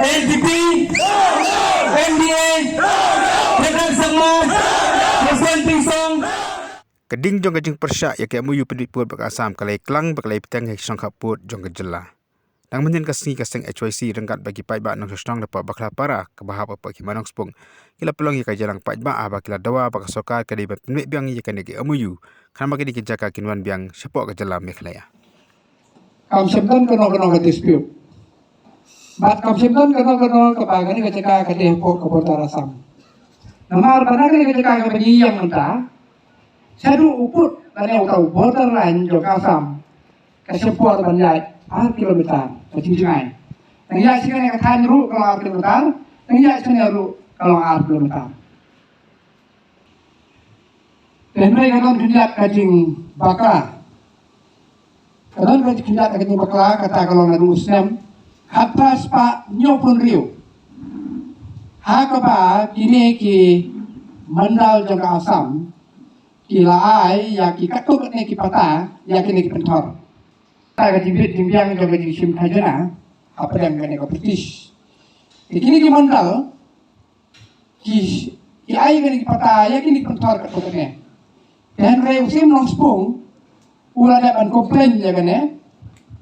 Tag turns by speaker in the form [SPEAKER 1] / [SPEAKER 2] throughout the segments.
[SPEAKER 1] NPP, NDA, Negara Semua, Presiden Pingsong.
[SPEAKER 2] Keding jong kajing persyak ya ke MOU pendit put bak Asam kalai kelang bakalai petang hek song kaput jong kejela. Nang menyen kasni kaseng HYC rengkat bagi pai ba nang sostong dapat bakla para ke bahap apa ki manong spung. Kila pelong ya jalang pai ba aba kila dawa bak sokar ke di pendit biang ya kan ke MOU. Kan bagi dikejaka kinwan biang sepok kejela mekhlaya.
[SPEAKER 3] Kamsipton kono ke dispute. Bat kamsipton kono ke bagani ke ceka ke depo ke Portar Asam. Namar panak ke ceka ke bagi yang mentah. Sadu uput dari utau borderline jok Asam. Ke sepor banjai 4 kilometer ke Cincai. Tengiya sikane ke tan ru kalau 4 kilometer, tengiya sikane ru kalau 4 kilometer. Dan mereka kan tindak kajing bakla. Kadang kita tindak kajing bakla kata kalau ngadu Muslim, hapas pak nyopun riu. Hakapa kini ki mandal jong Asam. Kila ai ya ki katuk ne ki pata ya kini ki pentor. Ta ka jibit jimbiang jong ka jisim tajana apa yang kene ka British. Kini ki mandal ki ai kini ki pata ya kini ki pentor katuk ne. Dan reu sim long spung ula dapat komplain ya kene.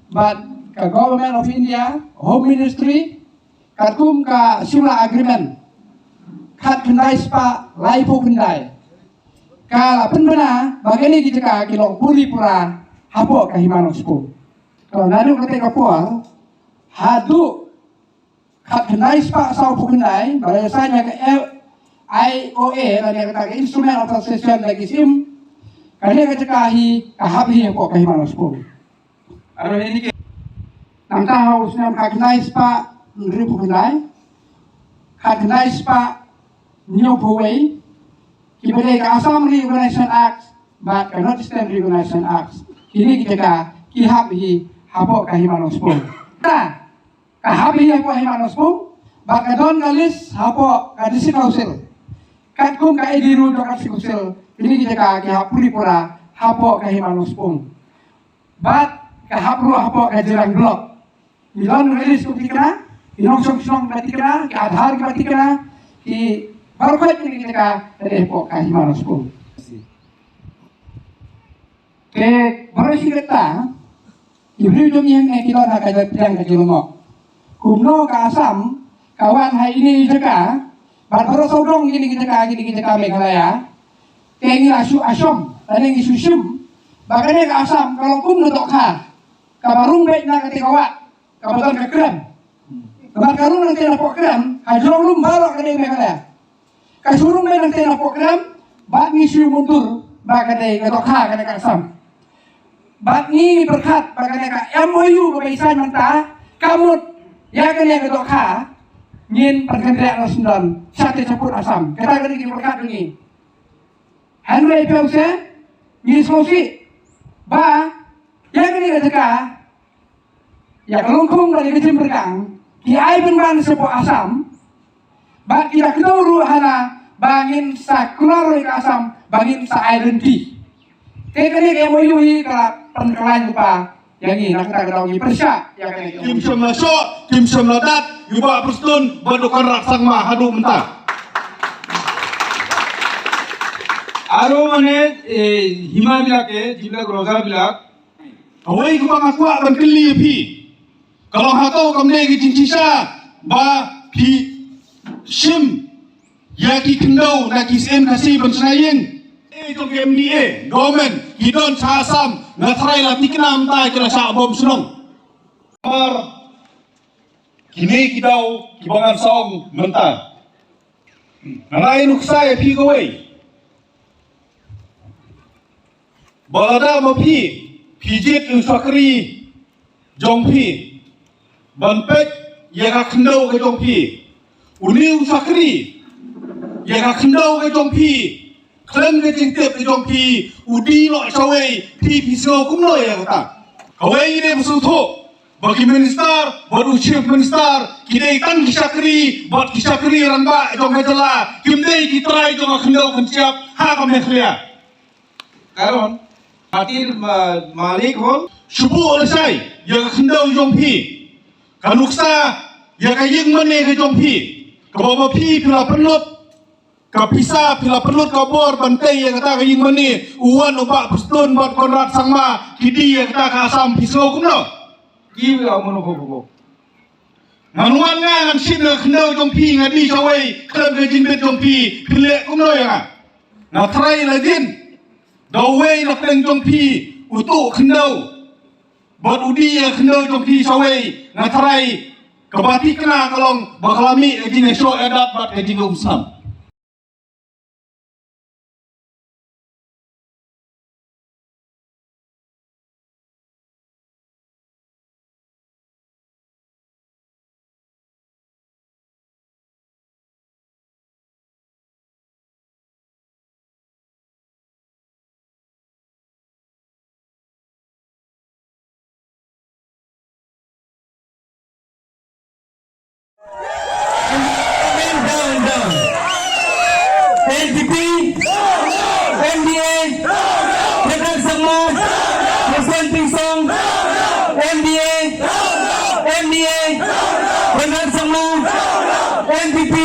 [SPEAKER 3] But ka Government of India, Home Ministry katum ka simla agreement. Kat kendai spa laipo kendai. Kala penbena bagani kita ka kilong puri pura hapo kahimanong spung. Kalau nadu kate kapol hadu kat kendai spa sau pukendai balasannya ke IOA lagi kata ke instrument of association lagi sim kali kecekahi kahabi hapo kahimanong spung. Aro ini ke nam tahu senam kat kendai spa ngri pukendai kat kendai spa nyopowei Kibere ka Assam Reorganization Act, but cannot stand Reorganization Act. Kini kita ka kihap hi hapo kahimanong spung. Ta kahap hi hapo kahimanong spung, but kadon galis hapo kadisi kausil. Kat kum ka ediru do kadisi kausil. Kini kita ka kihap pura hapo kahimanong spung. But kahap ru hapo kajirang blok. Ilon galis kutikna, ilong song batikna, ki adhar ki batikna, ki baru kali ini kita dari pok kahimanong spung. Baru sih kita, ibu jom yang kita nak kaji pedang kaji lumok. Kumno ke Asam, kawan hari ini juga, baru saudong gini kita Meghalaya. Tengi asom, tadi isu sim. Bagainya ke Asam, kalau kumno tokha, kabarung baik nak ketikawat, kabutan kekeram. Kabar karung nanti nak pok keram, hajrong lum balok ke Meghalaya. Kasurung may nang tena program, bat ni siya mundur, baka na katokha ka na Asam. Bat ni berkat, baka na MOU kabaisan manta, kamot, ya ka na katokha, ngin pagkandaya na sundan, sa saput Asam. Kata ka na berkat ni. Henry Pause, ngin sosi, ba, ya ka na katokha, ya kalungkong na nagajim berkang, kiay penban sa po Asam, ba kita keduru hana bangin sa kularo ka Asam bangin sa island tea. Kaya kaya MOU hi kala penkelan lupa yang ini nak kita ketahui persya yang kaya
[SPEAKER 4] Kim Sem Lasok, Kim Sem Ladat, Yuba Prestun, Badukan Raksang Mahadu Mentah. Aro mane hima bilake jibla roza bilak. Awai kubang akwa ban keli pi. Kalau hatau kamne ki cincisa ba pi Sim, yaki kendau nak kisem kasih bensayin. Itu MDA, government, hidon sa Asam, natray latiknam tay kila sa bom sunong. Kini kidau kibangan saong mentah. Naray nuksay pigaway. Balada mapi, pijit usakri jongpi. Banpet yaka kendau ke jongpi. Uni usakri, yang kendau ke jompi, klan ke jengtep ke jompi, udi lo cawe, pi so kumlo ya kata. Kawai ini besuto, bagi minister, baru chief minister, kita ikan kisakri, buat kisakri ramba jom kejala, kimdei kitrai jom kendau kenciap, hakam neklia. Karon, hadir Malik hon, subuh oleh saya, yang kendau jompi, kanuksa. อย่าก็ยิงมันเองให้จงพี่ก็บอกว่าพี่พิลาพนุษกับพิซาพิลาพนุษกับบอร์บันเตยก็ตาก็ยิงมันนี่อ้วนอุบะพุสตุนบัดคนรัดสังมาคิดีก็ตาข้าซ้ำพิโซกุมเนาะยี่วิเอามันโอ้โหมันวันงานกันชิดเลยขึ้นเดินจงพี่งานดีชาวเว่ยเคลื่อนไปจินเป็นจงพี่พิเละกุมเนาะยังไงน่าไทรเลยดินดาวเว่ยนักเล่นจงพี่อุตุขึ้นเดินบอดอุดีขึ้นเดินจงพี่ชาวเว่ยน่าไทรKebati kena kalau bakalami ejine show edat bat ejine umsam.
[SPEAKER 1] NPP, MDA, Negara Semua, Muslim Pingsong, MDA, Negara Semua, NPP,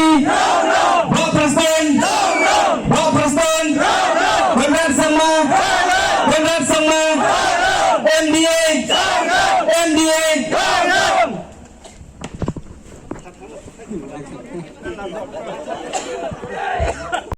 [SPEAKER 1] Blok Presiden, Negara Semua, MDA.